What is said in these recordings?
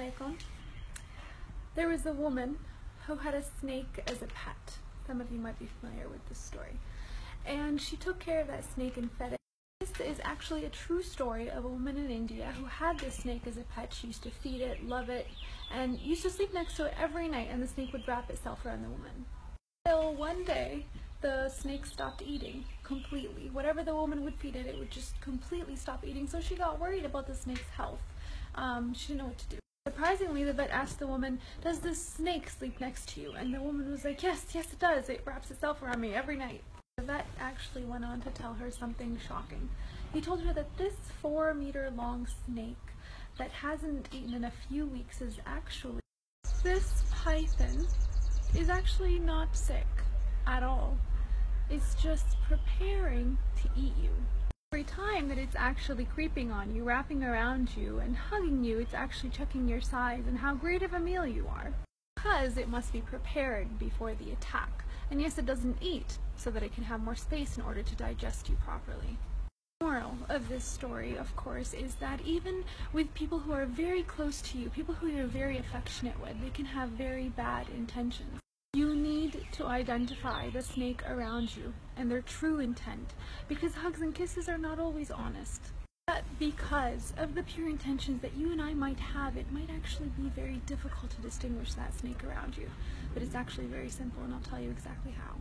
عليكم. There was a woman who had a snake as a pet. Some of you might be familiar with this story. And she took care of that snake and fed it. This is actually a true story of a woman in India who had this snake as a pet. She used to feed it, love it, and used to sleep next to it every night, and the snake would wrap itself around the woman. Until one day, the snake stopped eating completely. Whatever the woman would feed it, it would just completely stop eating. So she got worried about the snake's health. She didn't know what to do. Surprisingly, the vet asked the woman, "Does this snake sleep next to you?" And the woman was like, yes, it does. It wraps itself around me every night. The vet actually went on to tell her something shocking. He told her that this 4-meter-long snake that hasn't eaten in a few weeks is actually, this python is actually not sick at all. It's just preparing to eat you. Every time that it's actually creeping on you, wrapping around you, and hugging you, it's actually checking your size and how great of a meal you are. Because it must be prepared before the attack. And yes, it doesn't eat so that it can have more space in order to digest you properly. The moral of this story, of course, is that even with people who are very close to you, people who you're very affectionate with, they can have very bad intentions. You need to identify the snake around you and their true intent, because hugs and kisses are not always honest. But because of the pure intentions that you and I might have, it might actually be very difficult to distinguish that snake around you. But it's actually very simple, and I'll tell you exactly how.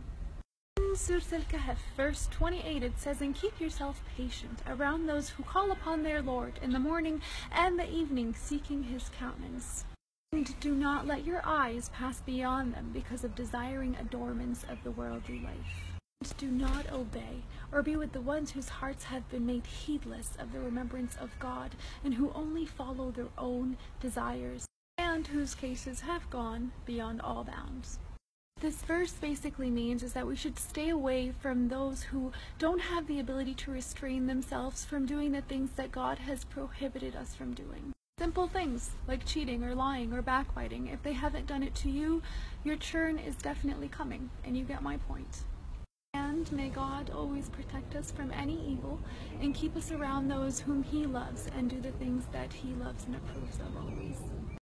In Surah Al-Kahf, verse 28, it says, "And keep yourself patient around those who call upon their Lord in the morning and the evening, seeking his countenance. And do not let your eyes pass beyond them because of desiring adornments of the worldly life. And do not obey or be with the ones whose hearts have been made heedless of the remembrance of God, and who only follow their own desires, and whose cases have gone beyond all bounds." This verse basically means is that we should stay away from those who don't have the ability to restrain themselves from doing the things that God has prohibited us from doing. Simple things like cheating or lying or backbiting. If they haven't done it to you, your turn is definitely coming, and you get my point. And may God always protect us from any evil and keep us around those whom he loves and do the things that he loves and approves of always.